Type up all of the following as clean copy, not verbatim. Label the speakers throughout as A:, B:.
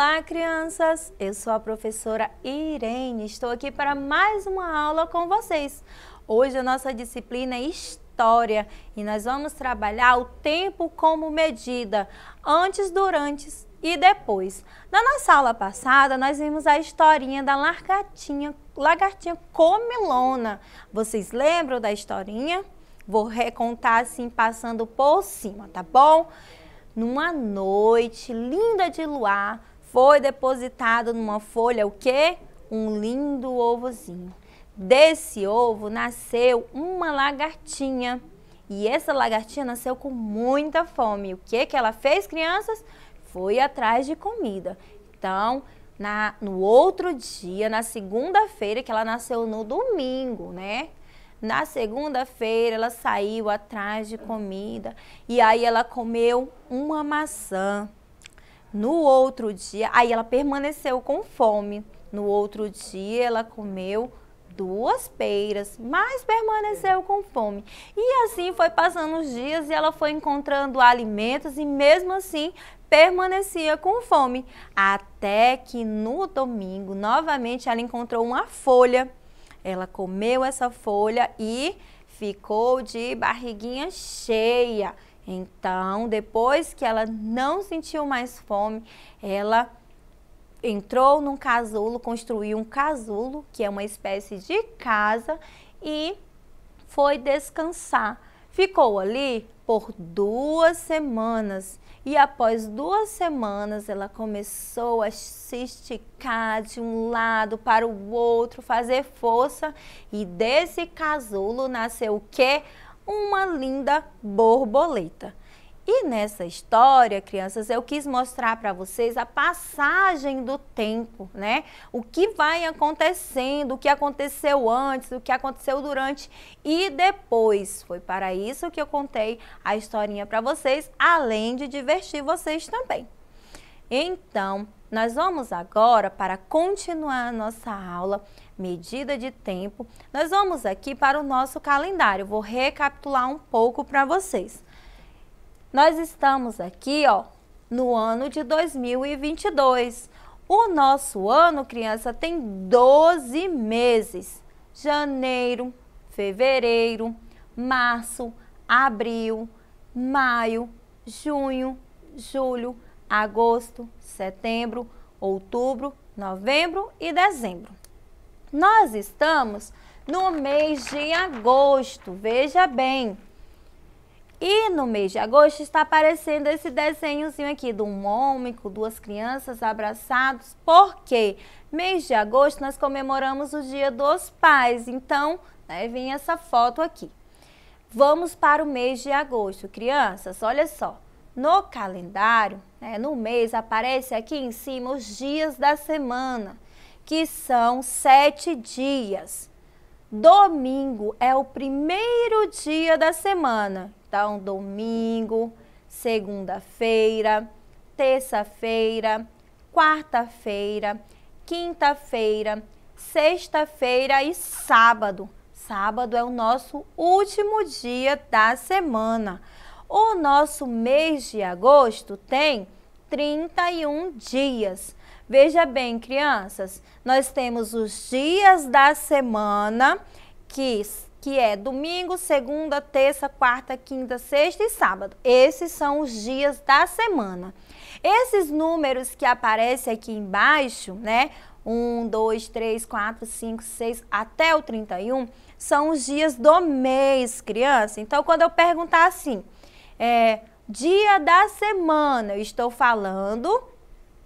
A: Olá, crianças! Eu sou a professora Irene, estou aqui para mais uma aula com vocês. Hoje a nossa disciplina é História e nós vamos trabalhar o tempo como medida, antes, durante e depois. Na nossa aula passada, nós vimos a historinha da lagartinha comilona. Vocês lembram da historinha? Vou recontar assim, passando por cima, tá bom? Numa noite linda de luar, foi depositado numa folha o quê? Um lindo ovozinho. Desse ovo nasceu uma lagartinha. E essa lagartinha nasceu com muita fome. O que ela fez, crianças? Foi atrás de comida. Então, no outro dia, na segunda-feira, que ela nasceu no domingo, né? Na segunda-feira, ela saiu atrás de comida e aí ela comeu uma maçã. No outro dia, aí ela permaneceu com fome. No outro dia, ela comeu 2 peras, mas permaneceu com fome. E assim foi passando os dias e ela foi encontrando alimentos e mesmo assim permanecia com fome. Até que no domingo, novamente, ela encontrou uma folha. Ela comeu essa folha e ficou de barriguinha cheia. Então, depois que ela não sentiu mais fome, ela entrou num casulo, construiu um casulo, que é uma espécie de casa, e foi descansar. Ficou ali por 2 semanas. E após 2 semanas, ela começou a se esticar de um lado para o outro, fazer força. E desse casulo nasceu o quê? Uma linda borboleta. E nessa história, crianças, eu quis mostrar para vocês a passagem do tempo, né? O que vai acontecendo, o que aconteceu antes, o que aconteceu durante e depois. Foi para isso que eu contei a historinha para vocês, além de divertir vocês também. Então, nós vamos agora, para continuar a nossa aula, medida de tempo, nós vamos aqui para o nosso calendário. Vou recapitular um pouco para vocês. Nós estamos aqui, ó, no ano de 2022. O nosso ano, criança, tem 12 meses. Janeiro, fevereiro, março, abril, maio, junho, julho, agosto, setembro, outubro, novembro e dezembro. Nós estamos no mês de agosto, veja bem. E no mês de agosto está aparecendo esse desenhozinho aqui de um homem com 2 crianças abraçados. Por quê? Mês de agosto nós comemoramos o Dia dos Pais, então vem essa foto aqui. Vamos para o mês de agosto, crianças, olha só. No calendário, no mês, aparece aqui em cima os dias da semana, que são 7 dias. Domingo é o primeiro dia da semana. Então, domingo, segunda-feira, terça-feira, quarta-feira, quinta-feira, sexta-feira e sábado. Sábado é o nosso último dia da semana. O nosso mês de agosto tem 31 dias. Veja bem, crianças, nós temos os dias da semana, que é domingo, segunda, terça, quarta, quinta, sexta e sábado. Esses são os dias da semana. Esses números que aparecem aqui embaixo, né? 1, 2, 3, 4, 5, 6, até o 31, são os dias do mês, criança. Então, quando eu perguntar assim, dia da semana, eu estou falando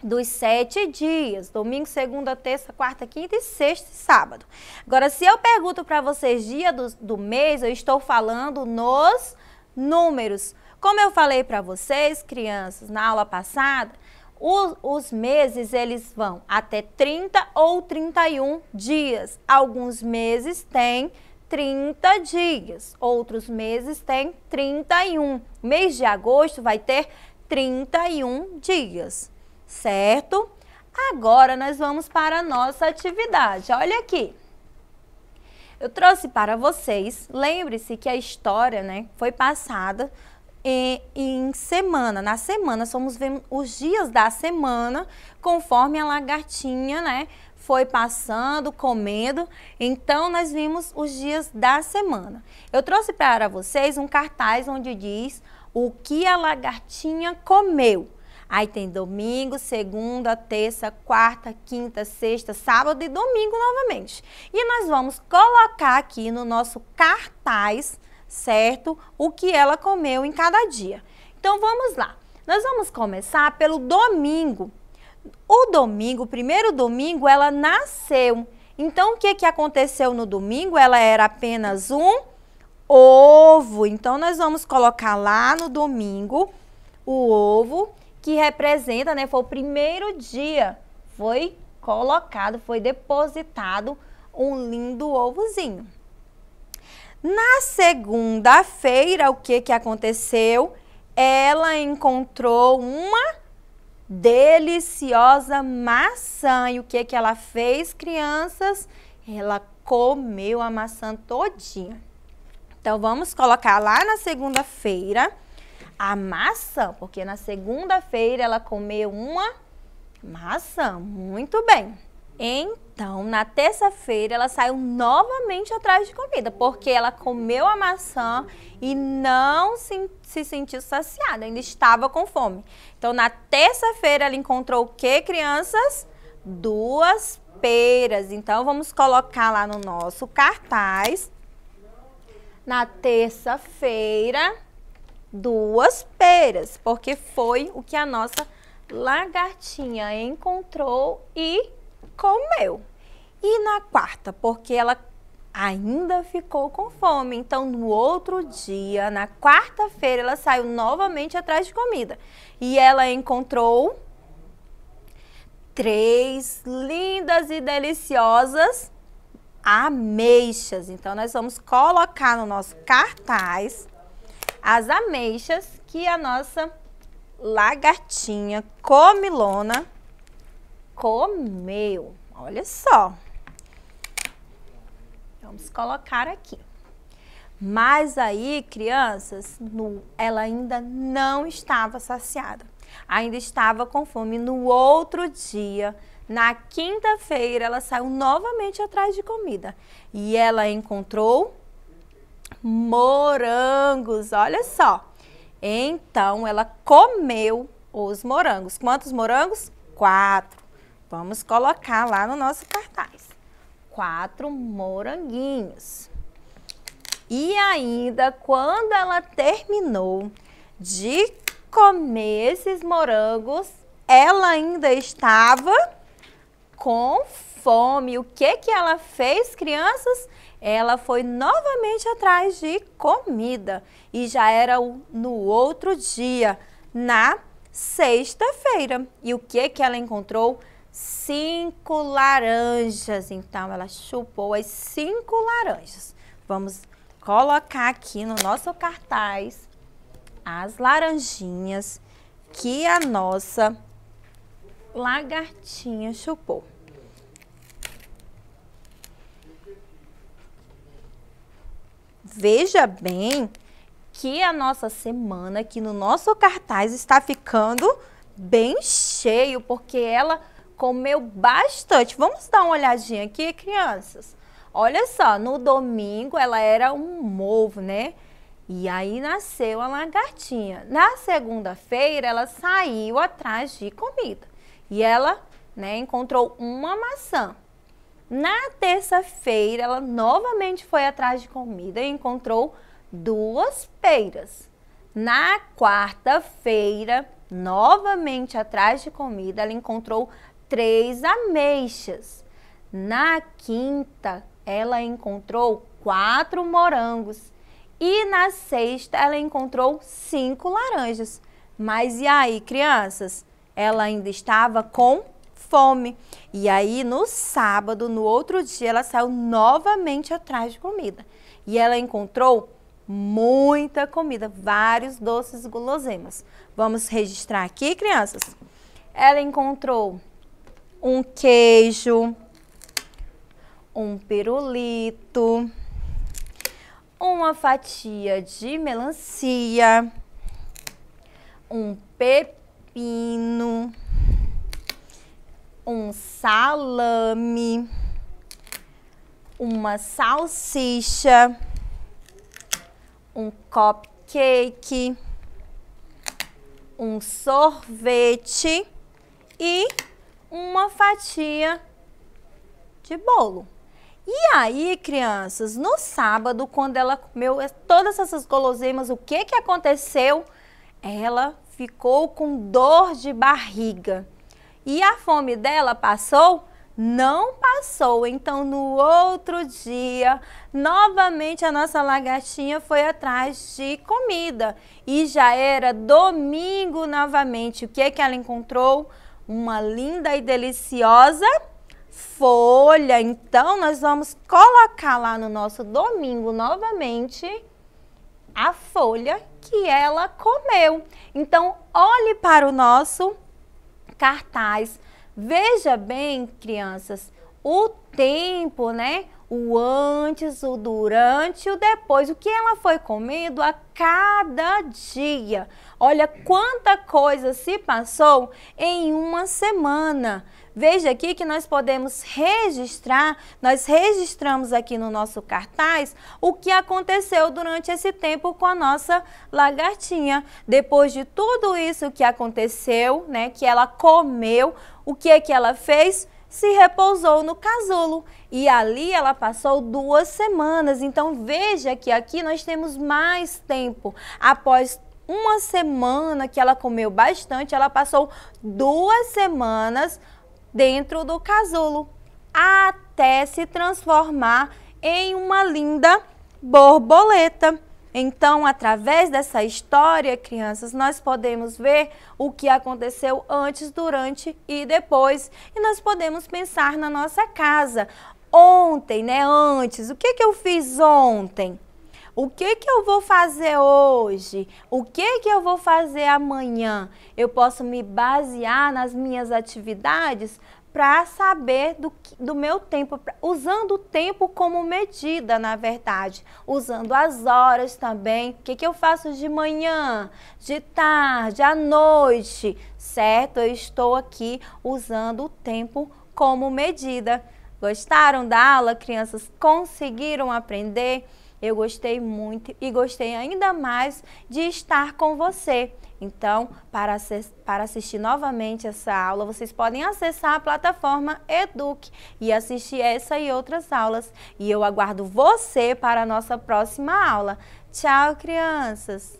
A: dos 7 dias, domingo, segunda, terça, quarta, quinta e sexta e sábado. Agora, se eu pergunto para vocês dia do mês, eu estou falando nos números. Como eu falei para vocês, crianças, na aula passada, os meses, eles vão até 30 ou 31 dias. Alguns meses têm 30 dias, outros meses têm 31. Mês de agosto vai ter 31 dias. Certo? Agora nós vamos para a nossa atividade. Olha aqui. Eu trouxe para vocês, lembre-se que a história, foi passada em semana. Na semana, vendo os dias da semana, conforme a lagartinha, né, foi passando, comendo. Então, nós vimos os dias da semana. Eu trouxe para vocês um cartaz onde diz o que a lagartinha comeu. Aí tem domingo, segunda, terça, quarta, quinta, sexta, sábado e domingo novamente. E nós vamos colocar aqui no nosso cartaz, certo? O que ela comeu em cada dia. Então, vamos lá. Nós vamos começar pelo domingo. O domingo, o primeiro domingo, ela nasceu. Então, o que aconteceu no domingo? Ela era apenas um ovo. Então, nós vamos colocar lá no domingo o ovo, que representa, né, foi o primeiro dia, foi colocado, foi depositado um lindo ovozinho. Na segunda-feira, o que aconteceu? Ela encontrou uma deliciosa maçã. E o que ela fez, crianças? Ela comeu a maçã todinha. Então, vamos colocar lá na segunda-feira a maçã, porque na segunda-feira ela comeu uma maçã. Muito bem. Então, na terça-feira ela saiu novamente atrás de comida, porque ela comeu a maçã e não se sentiu saciada, ainda estava com fome. Então, na terça-feira ela encontrou o que, crianças? 2 peras. Então, vamos colocar lá no nosso cartaz. Na terça-feira, 2 peras, porque foi o que a nossa lagartinha encontrou e comeu. E na quarta, porque ela ainda ficou com fome. Então, no outro dia, na quarta-feira, ela saiu novamente atrás de comida. E ela encontrou 3 lindas e deliciosas ameixas. Então, nós vamos colocar no nosso cartaz as ameixas que a nossa lagartinha comilona comeu. Olha só. Vamos colocar aqui. Mas aí, crianças, ela ainda não estava saciada. Ainda estava com fome. No outro dia, na quinta-feira, ela saiu novamente atrás de comida. E ela encontrou morangos, olha só. Então, ela comeu os morangos. Quantos morangos? 4. Vamos colocar lá no nosso cartaz. 4 moranguinhos. E ainda, quando ela terminou de comer esses morangos, ela ainda estava com fome. O que ela fez, crianças? Ela foi novamente atrás de comida e já era no outro dia, na sexta-feira. E o que ela encontrou? 5 laranjas. Então, ela chupou as 5 laranjas. Vamos colocar aqui no nosso cartaz as laranjinhas que a nossa lagartinha chupou. Veja bem que a nossa semana aqui no nosso cartaz está ficando bem cheio, porque ela comeu bastante. Vamos dar uma olhadinha aqui, crianças? Olha só, no domingo ela era um ovo, né? E aí nasceu a lagartinha. Na segunda-feira ela saiu atrás de comida. E ela, né, encontrou uma maçã. Na terça-feira, ela novamente foi atrás de comida e encontrou 2 peras. Na quarta-feira, novamente atrás de comida, ela encontrou 3 ameixas. Na quinta, ela encontrou 4 morangos. E na sexta, ela encontrou 5 laranjas. Mas e aí, crianças? Ela ainda estava com fome. E aí, no sábado, no outro dia, ela saiu novamente atrás de comida. E ela encontrou muita comida, vários doces e guloseimas. Vamos registrar aqui, crianças? Ela encontrou um queijo, um pirulito, uma fatia de melancia, um pepino, um salame, uma salsicha, um cupcake, um sorvete e uma fatia de bolo. E aí, crianças, no sábado, quando ela comeu todas essas guloseimas, o que aconteceu? Ela ficou com dor de barriga. E a fome dela passou? Não passou. Então, no outro dia, novamente a nossa lagartinha foi atrás de comida. E já era domingo novamente. O que ela encontrou? Uma linda e deliciosa folha. Então, nós vamos colocar lá no nosso domingo novamente a folha que ela comeu. Então, olhe para o nosso cartaz. Veja bem, crianças, o tempo, né? O antes, o durante e o depois. O que ela foi comendo a cada dia. Olha quanta coisa se passou em uma semana. Veja aqui que nós podemos registrar, nós registramos aqui no nosso cartaz o que aconteceu durante esse tempo com a nossa lagartinha. Depois de tudo isso que aconteceu, né, que ela comeu, o que ela fez? Se repousou no casulo. E ali ela passou 2 semanas. Então veja que aqui nós temos mais tempo. Após uma semana que ela comeu bastante, ela passou 2 semanas dentro do casulo, até se transformar em uma linda borboleta. Então, através dessa história, crianças, nós podemos ver o que aconteceu antes, durante e depois. E nós podemos pensar na nossa casa. Ontem, né, antes, o que eu fiz ontem? O que eu vou fazer hoje? O que eu vou fazer amanhã? Eu posso me basear nas minhas atividades para saber do meu tempo, usando o tempo como medida, na verdade. Usando as horas também. O que eu faço de manhã, de tarde, à noite, certo? Eu estou aqui usando o tempo como medida. Gostaram da aula, crianças? Conseguiram aprender? Eu gostei muito e gostei ainda mais de estar com você. Então, para assistir novamente essa aula, vocês podem acessar a plataforma Eduque e assistir essa e outras aulas. E eu aguardo você para a nossa próxima aula. Tchau, crianças!